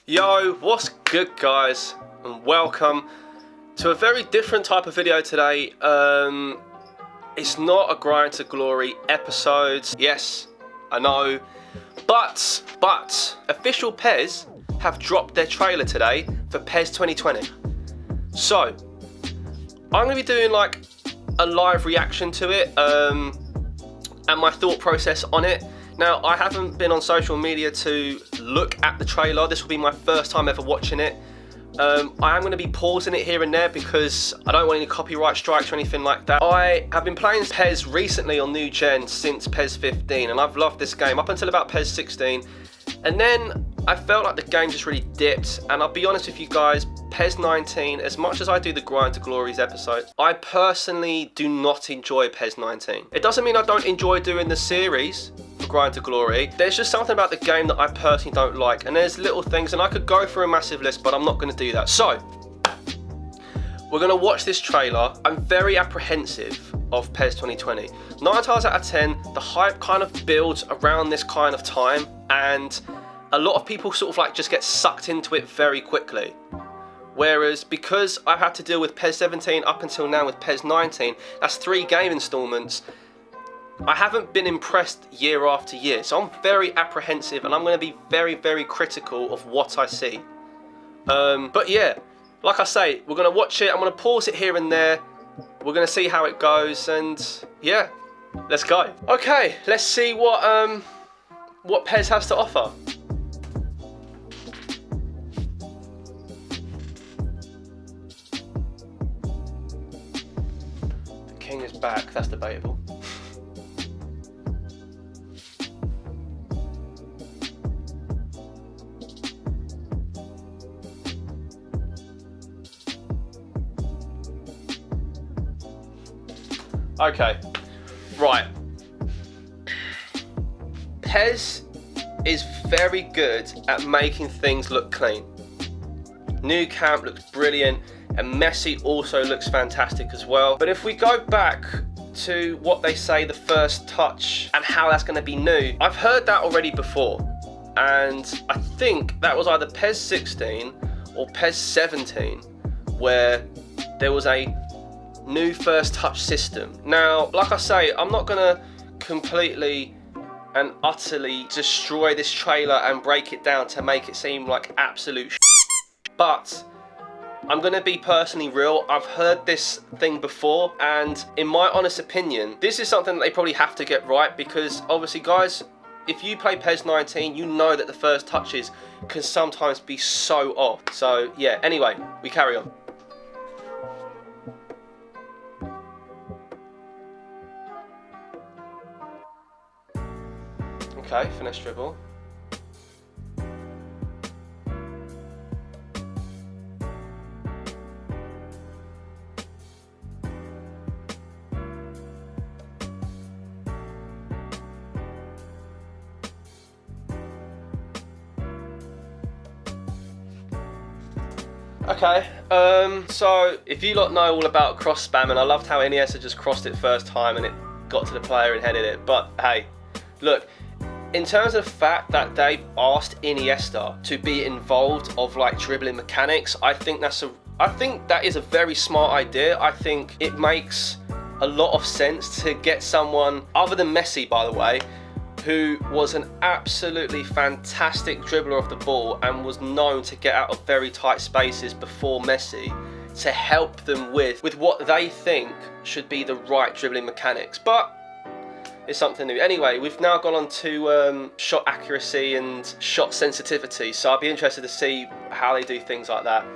Yo, what's good guys, and welcome to a very different type of video today. It's not a grind to glory episode. Yes, I know, but official PES have dropped their trailer today for PES 2020. So I'm gonna be doing like a live reaction to it, and my thought process on it. Now, I haven't been on social media to look at the trailer. This will be my first time ever watching it. I am going to be pausing it here and there because I don't want any copyright strikes or anything like that. I have been playing PES recently on new gen since PES 15, and I've loved this game up until about PES 16. And then I felt like the game just really dipped, and I'll be honest with you guys, PES 19, as much as I do the Grind to Glories episode, I personally do not enjoy PES 19. It doesn't mean I don't enjoy doing the series for Grind to Glory. There's just something about the game that I personally don't like, and there's little things, and I could go through a massive list, but I'm not going to do that. So we're going to watch this trailer. I'm very apprehensive of PES 2020. 9 times out of 10, the hype kind of builds around this kind of time, and a lot of people sort of like just get sucked into it very quickly. Whereas because I've had to deal with PES 17 up until now with PES 19, that's 3 game installments, I haven't been impressed year after year. So I'm very apprehensive, and I'm going to be very, very critical of what I see. But yeah, like I say, we're going to watch it. I'm going to pause it here and there. We're going to see how it goes, and yeah, let's go. Okay, let's see what PES has to offer. The king is back. That's debatable. Okay, right. PES is very good at making things look clean. New Camp looks brilliant, and Messi also looks fantastic as well. But if we go back to what they say the first touch and how that's going to be new, I've heard that already before, and I think that was either PES 16 or PES 17 where there was a new first touch system. Now, like I say, I'm not gonna completely and utterly destroy this trailer and break it down to make it seem like absolute shit. But I'm gonna be personally real. I've heard this thing before, and in my honest opinion, this is something that they probably have to get right, because obviously guys, if you play PES 19, you know that the first touches can sometimes be so off. So yeah, anyway, we carry on. Okay, finesse dribble. Okay, so if you lot know all about cross spam, and I loved how Iniesta just crossed it first time and it got to the player and headed it, but hey, look, in terms of the fact that they've asked Iniesta to be involved of like dribbling mechanics, I think that is a very smart idea. I think it makes a lot of sense to get someone other than Messi, by the way, who was an absolutely fantastic dribbler of the ball and was known to get out of very tight spaces before Messi, to help them with what they think should be the right dribbling mechanics. But it's something new. Anyway, we've now gone on to shot accuracy and shot sensitivity, so I'll be interested to see how they do things like that.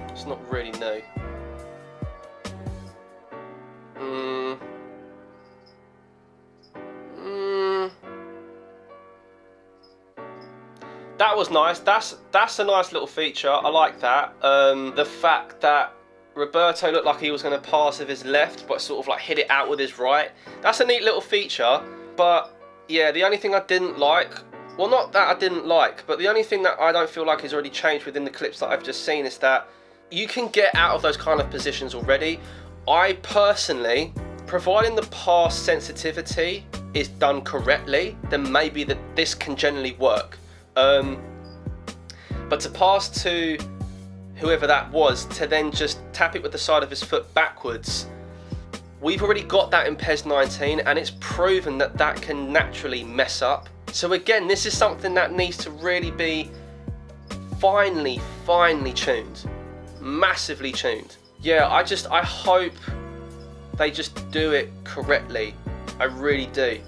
It's not really new. That was nice. That's a nice little feature. I like that. The fact that Roberto looked like he was going to pass with his left, but sort of like hit it out with his right. That's a neat little feature. But yeah, the only thing I didn't like, well, not that I didn't like, but the only thing that I don't feel like has already changed within the clips that I've just seen is that You can get out of those kind of positions already. I personally, providing the pass sensitivity is done correctly, then maybe this can generally work. But to pass to whoever that was, to then just tap it with the side of his foot backwards, we've already got that in PES 19, and it's proven that that can naturally mess up. So again, this is something that needs to really be finely tuned, massively tuned. Yeah, I hope they just do it correctly. I really do.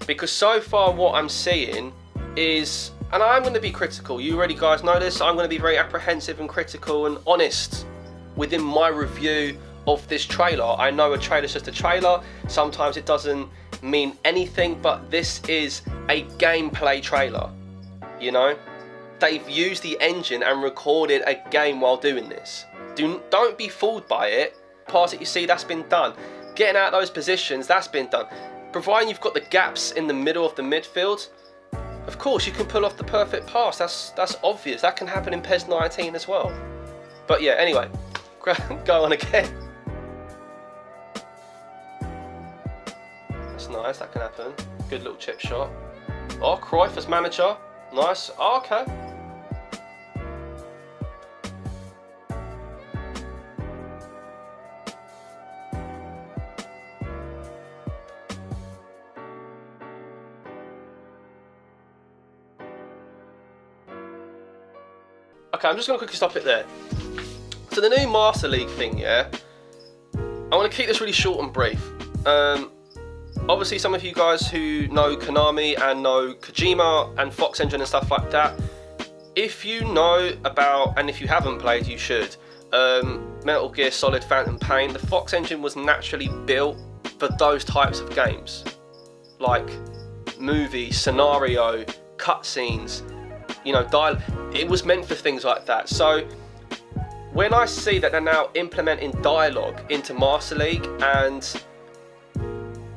Because so far what I'm seeing is, and I'm going to be critical, you already guys know this, I'm going to be very apprehensive and critical and honest within my review of this trailer. I know a trailer's just a trailer, sometimes it doesn't mean anything, but this is a gameplay trailer, you know? They've used the engine and recorded a game while doing this. Don't be fooled by it. Pass it, you see, that's been done. Getting out of those positions, that's been done. Providing you've got the gaps in the middle of the midfield, of course you can pull off the perfect pass. That's obvious. That can happen in PES 19 as well. But yeah, anyway, go on again. That's nice, that can happen. Good little chip shot. Oh, Cruyff as manager. Nice. Oh, okay. Okay, I'm just going to quickly stop it there. So the new Master League thing, yeah, I want to keep this really short and brief. Obviously, some of you guys who know Konami and know Kojima and Fox Engine and stuff like that, if you know about, and if you haven't played, you should, Metal Gear Solid Phantom Pain, the Fox Engine was naturally built for those types of games. Like movie, scenario, cutscenes, you know, it was meant for things like that. So when I see that they're now implementing dialogue into Master League, and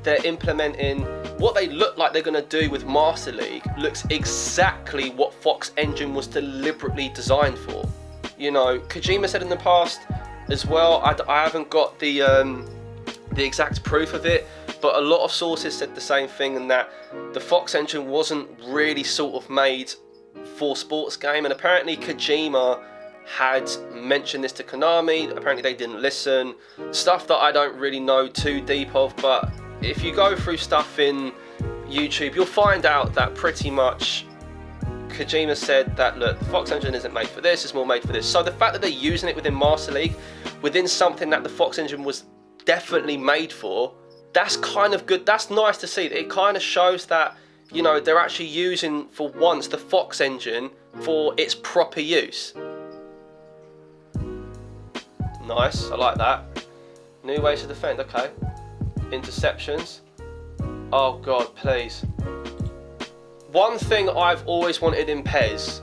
they're implementing what they look like they're going to do with Master League, looks exactly what Fox Engine was deliberately designed for. You know, Kojima said in the past as well, I haven't got the exact proof of it, but a lot of sources said the same thing, and that the Fox Engine wasn't really sort of made for sports game. And apparently Kojima had mentioned this to Konami. Apparently they didn't listen. Stuff that I don't really know too deep of, but if you go through stuff in YouTube, you'll find out that pretty much Kojima said that, look, the Fox Engine isn't made for this, it's more made for this. So the fact that they're using it within Master League, within something that the Fox Engine was definitely made for, that's kind of good. That's nice to see. It kind of shows that, you know, they're actually using, for once, the Fox Engine for its proper use. Nice, I like that. New ways to defend, okay. Interceptions. Oh God, please. One thing I've always wanted in PES,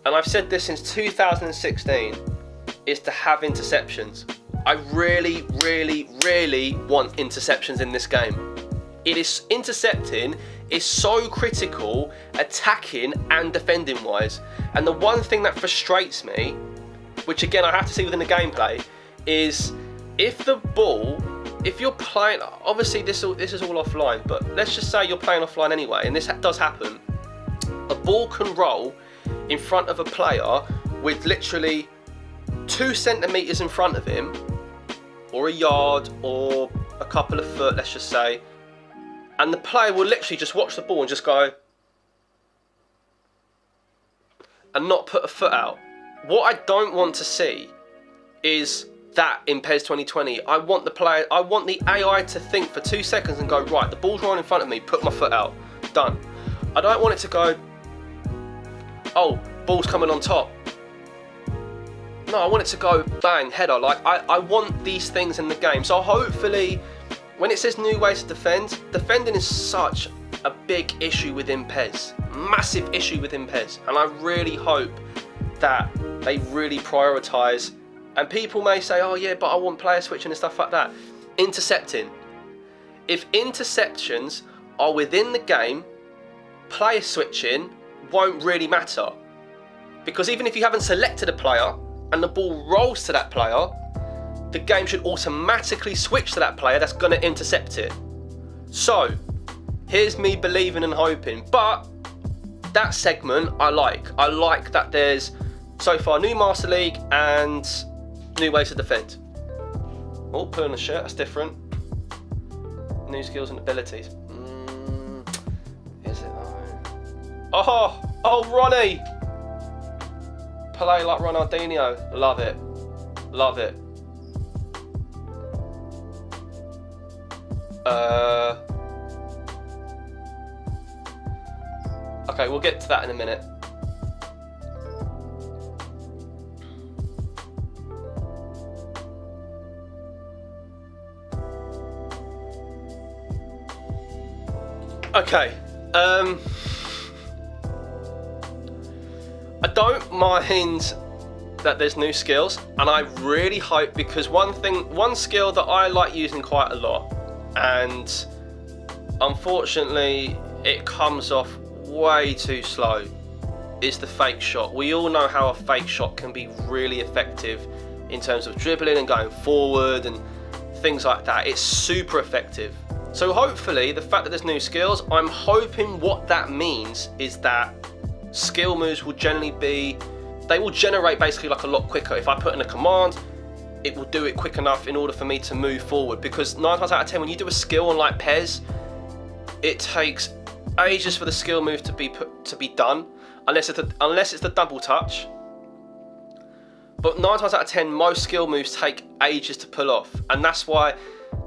and I've said this since 2016, is to have interceptions. I really want interceptions in this game. Intercepting is so critical, attacking and defending wise. And the one thing that frustrates me, which again I have to see within the gameplay, is if the ball, if you're playing, obviously this is all offline, but let's just say you're playing offline anyway, and this does happen. A ball can roll in front of a player with literally 2 centimeters in front of him, or a yard, or a couple of foot, let's just say, and the player will literally just watch the ball and just go and not put a foot out. What I don't want to see is that in PES 2020. I want the AI to think for 2 seconds and go, right, the ball's rolling in front of me, put my foot out, done. I don't want it to go, oh, ball's coming on top. No, I want it to go bang, header. Like, I want these things in the game. So hopefully, when it says new ways to defend, defending is such a big issue within PES. Massive issue within PES. And I really hope that they really prioritise. And people may say, oh yeah, but I want player switching and stuff like that. Intercepting. If interceptions are within the game, player switching won't really matter. Because even if you haven't selected a player, and the ball rolls to that player, the game should automatically switch to that player that's going to intercept it. So, here's me believing and hoping. But that segment I like. I like that there's, so far, new Master League and new ways to defend. Oh, put on a shirt, that's different. New skills and abilities. Is it though? Oh, Ronnie! Play like Ronaldinho. Love it. Love it. Okay, we'll get to that in a minute. Okay, I don't mind that there's new skills, and I really hope, because one skill that I like using quite a lot, and unfortunately it comes off way too slow, is the fake shot. We all know how a fake shot can be really effective in terms of dribbling and going forward and things like that. It's super effective. So hopefully the fact that there's new skills, I'm hoping what that means is that skill moves will generally be, they will generate basically like a lot quicker. If I put in a command, it will do it quick enough in order for me to move forward. Because 9 times out of 10, when you do a skill on like PES, it takes ages for the skill move to be done, unless it's the double touch. But 9 times out of 10, most skill moves take ages to pull off, and that's why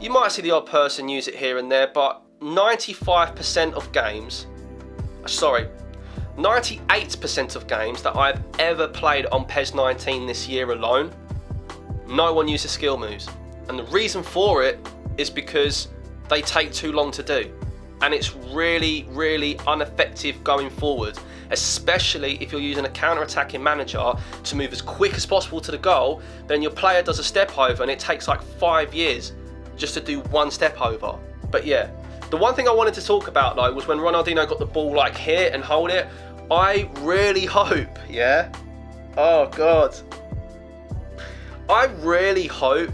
you might see the odd person use it here and there, but 98% of games that I've ever played on PES 19 this year alone, no one uses skill moves. And the reason for it is because they take too long to do. And it's really, really ineffective going forward, especially if you're using a counter-attacking manager to move as quick as possible to the goal. Then your player does a step over and it takes like 5 years just to do one step over. But yeah, the one thing I wanted to talk about though was when Ronaldinho got the ball like here and hold it. I really hope, yeah? Oh God. I really hope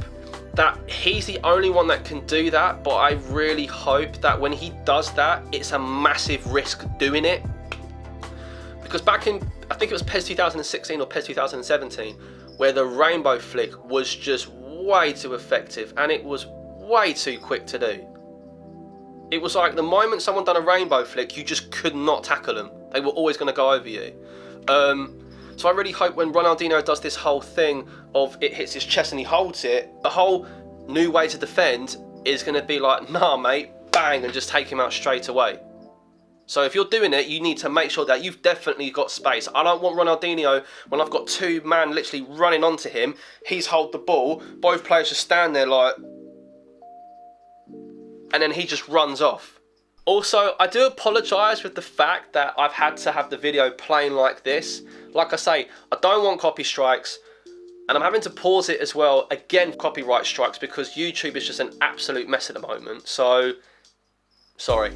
that he's the only one that can do that, but I really hope that when he does that, it's a massive risk doing it. Because back in, I think it was PES 2016 or PES 2017, where the rainbow flick was just way too effective and it was way too quick to do. It was like the moment someone done a rainbow flick, you just could not tackle them. They were always going to go over you. So I really hope when Ronaldinho does this whole thing of it hits his chest and he holds it, the whole new way to defend is going to be like, nah mate, bang, and just take him out straight away. So if you're doing it, you need to make sure that you've definitely got space. I don't want Ronaldinho, when I've got two men literally running onto him, he's hold the ball, both players just stand there like, and then he just runs off. Also, I do apologise with the fact that I've had to have the video playing like this. Like I say, I don't want copy strikes, and I'm having to pause it as well, again, copyright strikes, because YouTube is just an absolute mess at the moment. So, sorry.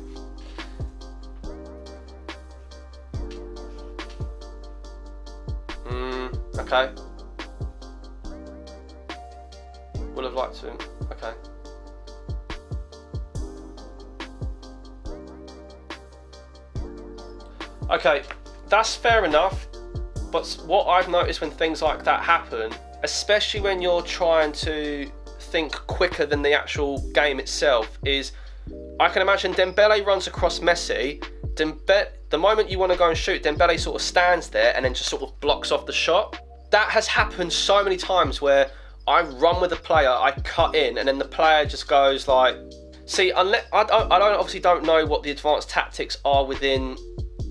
Okay. Would have liked to, okay. Okay, that's fair enough, but what I've noticed when things like that happen, especially when you're trying to think quicker than the actual game itself, is I can imagine Dembele runs across Messi, the moment you want to go and shoot, Dembele sort of stands there and then just sort of blocks off the shot. That has happened so many times where I run with a player, I cut in, and then the player just goes like, see, unless, I obviously don't know what the advanced tactics are within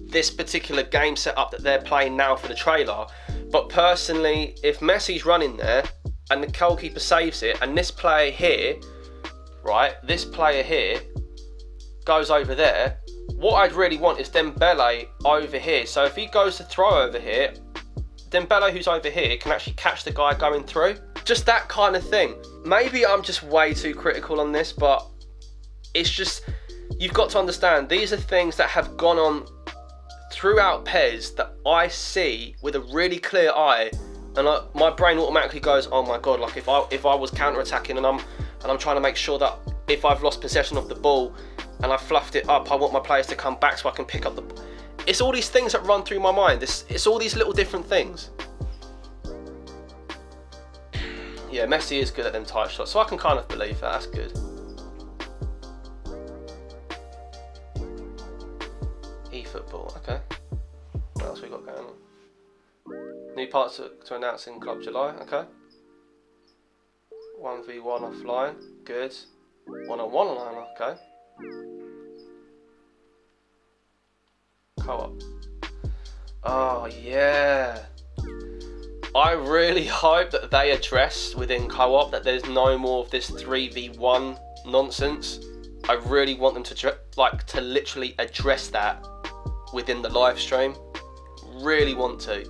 this particular game setup that they're playing now for the trailer, but personally, if Messi's running there and the goalkeeper saves it, and this player here, right, this player here goes over there, what I'd really want is Dembele over here. So if he goes to throw over here, Dembele who's over here can actually catch the guy going through. Just that kind of thing. Maybe I'm just way too critical on this, but it's just, you've got to understand, these are things that have gone on throughout PES that I see with a really clear eye and my brain automatically goes, oh my god, like if I was counter-attacking and I'm trying to make sure that if I've lost possession of the ball and I fluffed it up, I want my players to come back so I can pick up the... It's all these things that run through my mind. It's all these little different things. Yeah, Messi is good at them tight shots, so I can kind of believe that. That's good. eFootball, okay. What else we got going on? New parts to announce in Club July, okay. 1v1 offline, good. 1-on-1 online, okay. Co-op. Oh yeah. I really hope that they address within co-op that there's no more of this 3v1 nonsense. I really want them to literally address that within the live stream. Really want to.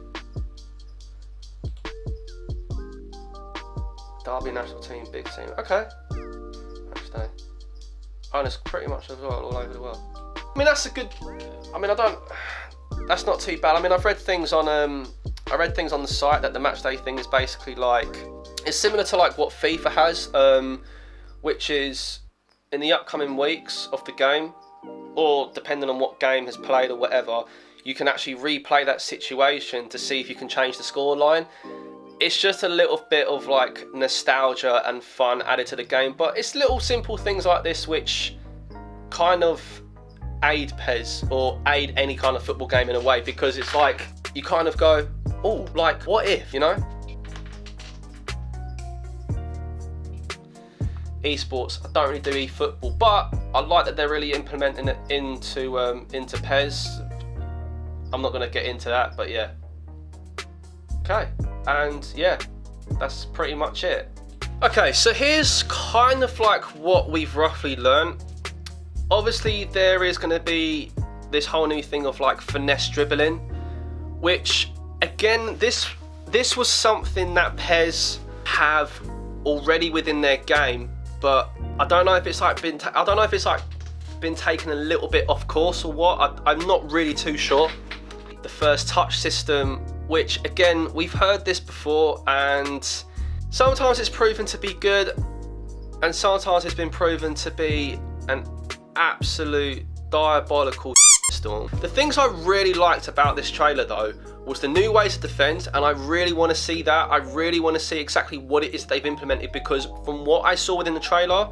Derby national team, big team. Okay. Match day. Oh, and it's pretty much as well all over the world. I mean, that's a good. I mean, that's not too bad. I mean, I've read things on I read things on the site that the match day thing is basically like, it's similar to like what FIFA has, which is in the upcoming weeks of the game, or depending on what game has played or whatever, you can actually replay that situation to see if you can change the scoreline. It's just a little bit of like nostalgia and fun added to the game, but it's little simple things like this which kind of aid PES or aid any kind of football game in a way, because it's like you kind of go, oh, like what if, you know? Esports, I don't really do eFootball, but I like that they're really implementing it into PES. I'm not going to get into that, but yeah. Okay, and yeah, that's pretty much it. Okay, so here's kind of like what we've roughly learned. Obviously, there is going to be this whole new thing of like finesse dribbling, which again, this was something that PES have already within their game, but I don't know if it's like been taken a little bit off course or what. I'm not really too sure. The first touch system, which again, we've heard this before, and sometimes it's proven to be good, and sometimes it's been proven to be an absolute diabolical storm. The things I really liked about this trailer though was the new ways to defend, and I really want to see that. I really want to see exactly what it is they've implemented, because from what I saw within the trailer,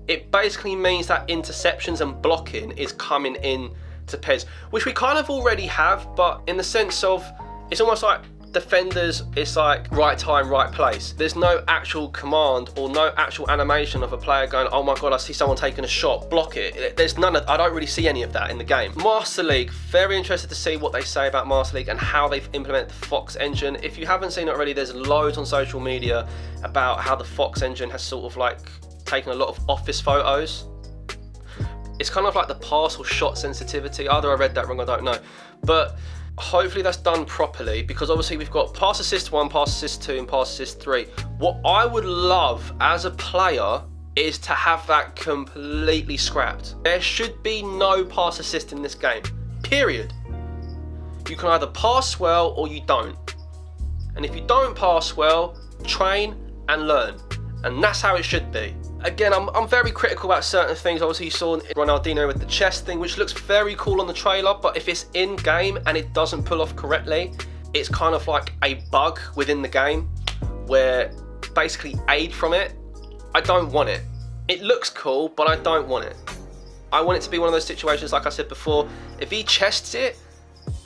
it basically means that interceptions and blocking is coming in to PES, which we kind of already have, but in the sense of it's almost like defenders, it's like right time, right place. There's no actual command or no actual animation of a player going, oh my god, I see someone taking a shot, block it. There's none of, I don't really see any of that in the game. Master League, very interested to see what they say about Master League and how they've implemented the Fox engine. If you haven't seen it already, there's loads on social media about how the Fox engine has sort of like taken a lot of office photos. It's kind of like the pass or shot sensitivity. Either I read that wrong, I don't know. But hopefully that's done properly, because obviously we've got pass assist 1, pass assist 2 and pass assist 3. What I would love as a player is to have that completely scrapped. There should be no pass assist in this game, period. You can either pass well or you don't. And if you don't pass well, train and learn. And that's how it should be. Again, I'm very critical about certain things. Obviously you saw Ronaldinho with the chest thing, which looks very cool on the trailer, but if it's in game and it doesn't pull off correctly, it's kind of like a bug within the game where basically aid from it. I don't want it. It looks cool, but I don't want it. I want it to be one of those situations, like I said before, if he chests it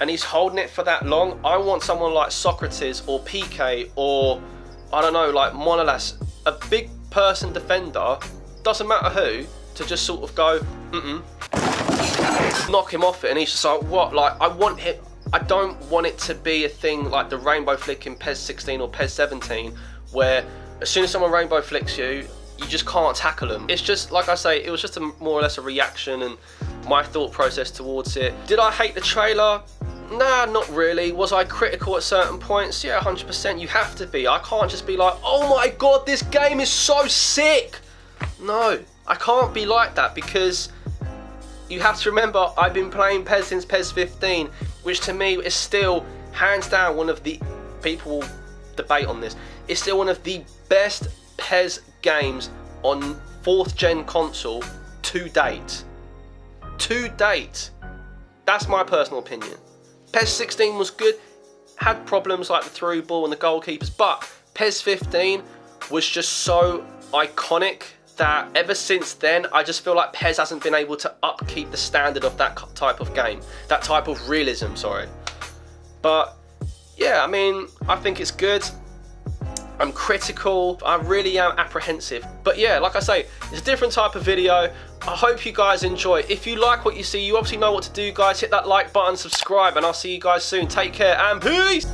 and he's holding it for that long, I want someone like Socrates or PK or, I don't know, like Monolas, a big person defender, doesn't matter who, to just sort of go, knock him off it, and he's just like, what? Like, I want him, I don't want it to be a thing like the rainbow flick in PES 16 or PES 17, where as soon as someone rainbow flicks you, you just can't tackle them. It's just, like I say, it was just more or less a reaction and my thought process towards it. Did I hate the trailer? Nah, not really. Was I critical at certain points? Yeah, 100%. You have to be. I can't just be like, oh my god, this game is so sick. No, I can't be like that, because you have to remember, I've been playing PES since PES 15, which to me is still hands down one of the, people debate on this. It's still one of the best PES games on 4th gen console to date. To date. That's my personal opinion. PES 16 was good, had problems like the through ball and the goalkeepers, but PES 15 was just so iconic that ever since then, I just feel like PES hasn't been able to upkeep the standard of that type of game, that type of realism, sorry. But yeah, I mean, I think it's good. I'm critical, I really am apprehensive. But yeah, like I say, it's a different type of video. I hope you guys enjoy. If you like what you see, you obviously know what to do, guys. Hit that like button, subscribe, and I'll see you guys soon. Take care and peace!